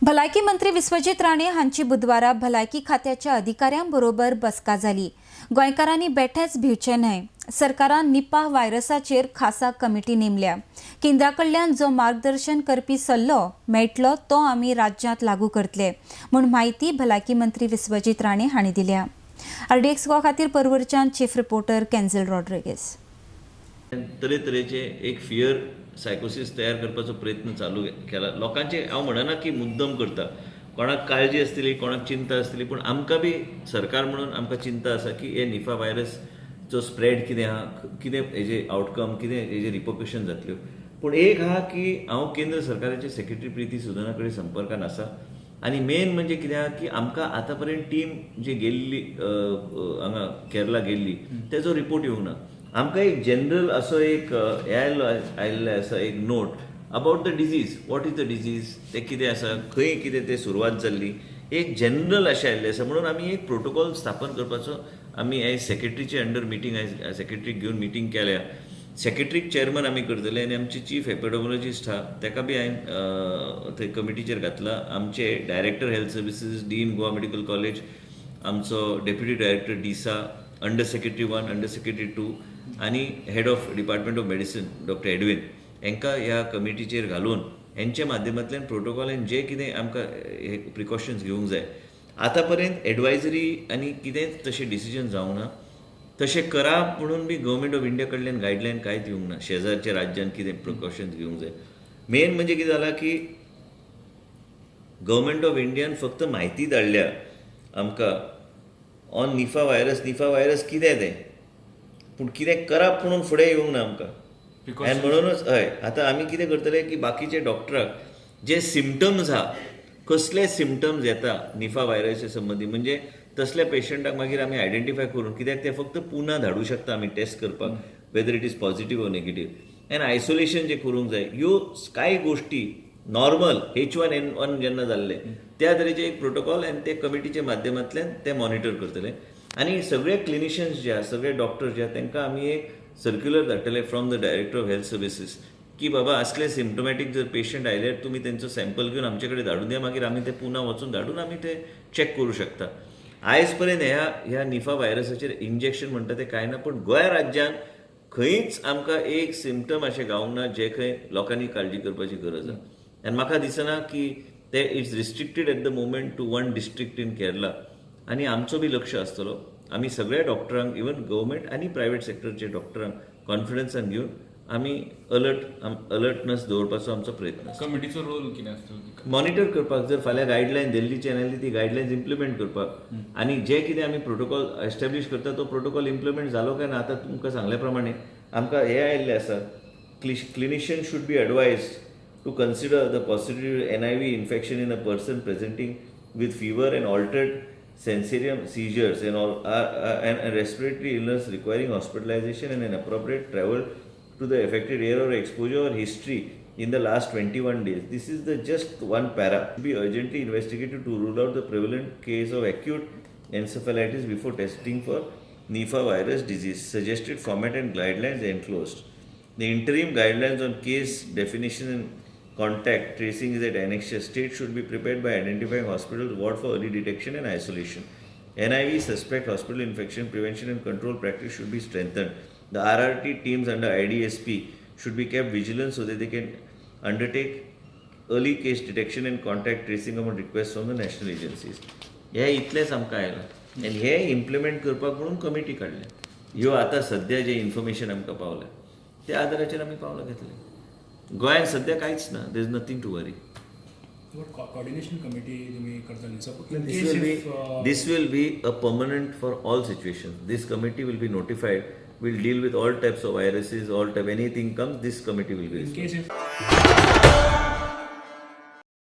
भलायकी मंत्री विश्वजीत राणे हांची बुधवारा भलायकी खात्याच्या अधिकाऱ्यांबरोबर बसका जाली। गोंयकारांनी बेठेच भिवचे न्हय। सरकारान निपाह व्हायरसाचेर खासा कमिटी नेमल्या। केंद्रा कडल्यान जो मार्गदर्शन करपी सल्लो मेळटलो तो आमी राज्यांत लागू करतले म्हूण माहिती भलायकी मंत्री विश्वजीत राणे हांणी दिल्या। RDX गोवा खातीर परवरच्यान चीफ रिपोर्टर केन्झल रॉड्रिगीस। तरेतरेचे एक फियर सायकोसिस तयार करपाचो प्रयत्न चालू केला। लोकांचे हांव म्हणना की मुद्दम करता, कोणाक काळजी आसतली, कोणाक चिंता आसतली, पण आमकां बी सरकार म्हणून आमकां चिंता आसा की हे निफा व्हायरसचो स्प्रेड कितें आहा, कितें हेजे आउटकम, कितें हेजे रिपरकशन जातल्यो। पूण एक आहा की हांव केंद्र सरकाराचे सेक्रेटरी प्रीती सुदना कडेन संपर्कान आसा आनी मेन म्हणजे कितें आहा की आमकां आतां पर्यंत टीम जी गेल्ली हांगा केरला गेल्ली तेजो रिपोर्ट येवंक ना। आमकां एक जनरल असो एक आयिल्ले आसा एक note about the disease, what is the disease, ते कितें आसा, खंय कितें ते सुरवात जाल्ली, एक जनरल अशें आयिल्लें आसा। म्हणून आमी एक प्रोटोकॉल स्थापन करपाचो आमी आयज सेक्रेटरीचे अंडर मिटींग आयज सेक्रेटरीक घेवन मिटींग केल्या। सेक्रेटरीक चेअरमन आमी करतले आनी आमचे चीफ एपिडेमोलॉजिस्ट आहा ताका बी हांवें थंय कमिटीचेर घातला। आमचे director health services, dean Goa medical college, आमचो डेप्युटी डायरेक्टर डिसा, अंडर सेक्रेटरी 1, अंडर सेक्रेटरी 2 आनी head of department of medicine doctor Edwin हांकां ह्या कमिटीचेर घालून हांच्या माध्यमांतल्यान प्रोटोकॉलान जे कितें आमकां हे प्रिकॉशन्स घेवंक जाय, आतां पर्यंत एडवायजरी आनी कितेंच तशें डिसिजन जावंक ना। तशें करा म्हणून बी गव्हर्मेंट ऑफ इंडिया कडल्यान गायडलायन कांयच येवंक ना शेजारच्या राज्यान कितें प्रिकॉशन्स घेवंक जाय। मेन म्हणजे कितें जालां की गव्हर्मेंट ऑफ इंडियान फक्त म्हायती धाडल्या आमकां ऑन निफा व्हायरस कितें तें, पूण कितें करप म्हणून फुडें येवंक ना आमकां। आनी म्हणूनच हय आतां आमी कितें करतले की बाकीचे डॉक्टराक जे सिमटम्स आहा, कसले सिमटम्स येता निफा व्हायरसा संबंधी, म्हणजे तसल्या पेशंटाक मागीर आमी आयडेंटिफाय करून, कित्याक ते फक्त पुना धाडूं शकता आमी टेस्ट करपाक whether it is positive or negative, आनी आयसोलेशन जे करूंक जाय। ह्यो कांय गोश्टी नॉर्मल H1N1 जेन्ना जाल्ले त्या तरेचे एक प्रोटोकॉल आनी ते कमिटीच्या माध्यमांतल्यान ते मॉनिटर करतले। आनी सगळे क्लिनिशियन्स जे आहा, सगळे डॉक्टर जे आहा, तांकां आमी एक सर्क्युलर धाडटले from the director of health services की बाबा असले सिम्टोमॅटीक जर पेशंट आयले तुमी तेंचो सॅम्पल घेवन आमचे कडेन धाडून दिया, मागीर आमी ते पुना वचून धाडून आमी ते चॅक करूं शकता। आयज पर्यंत ह्या निफा व्हायरसाचेर इंजेक्शन म्हणटा ते कांय ना, पण गोंय राज्यान खंयच आमकां एक सिम्टम अशें गावंक ना जे खंय लोकांनी काळजी करपाची गरज आहा। आनी म्हाका दिसना की ते it's restricted at the moment to 1 district in Kerala, आनी आमचो बी लक्ष आसतलो। आमी सगळ्या डॉक्टरांक, इवन गव्हर्मेंट आनी प्रायवेट सेक्टरचे डॉक्टरांक कॉन्फिडन्सान घेवन आमी अलर्टनेस दवरपाचो आमचो प्रयत्न आसा। कमिटीचो रोल कितें आसतलो? मॉनिटर करपाक, जर फाल्यां गायडलायन दिल्ली चॅनल ती गायडलायन्स इम्प्लिमेंट करपाक, आनी जे कितें आमी प्रोटोकॉल एस्टॅब्लीश करता तो प्रोटोकॉल इम्प्लिमेंट जालो काय ना। आतां तुमकां सांगल्या प्रमाणे आमकां हे आयिल्लें आसा, clinician should be advised to consider the possible NIV infection in a person presenting with fever and altered sensorium seizures and respiratory illness requiring hospitalization and an appropriate travel to the affected area or exposure or history in the last 21 days. This is the just one para. Be urgently investigated to rule out the prevalent case of acute encephalitis before testing for Nipah virus disease. Suggested format and guidelines enclosed. The interim guidelines on case definition and contact tracing is at annexure. State should be prepared by identifying hospitals ward for early detection and isolation. NIV suspect hospital infection prevention and control practice should be strengthened. The RRT teams under IDSP should be kept vigilant so that they can undertake early case detection and contact tracing upon request from the national agencies. हे इतलेच आमकां आयलां आनी हे implement करपाक म्हणून committee काडल्या। ह्यो आतां सद्या जे इन्फॉर्मेशन आमकां पावल्या त्या आदाराचेर आमी पावलां घेतलें। गोंयांत सध्या कांयच ना, there is nothing to worry. Coordination committee तुम्ही करतली? This will be a permanent for all situations. This committee will be notified, will deal with all types of viruses, anything comes, this committee will be responsible.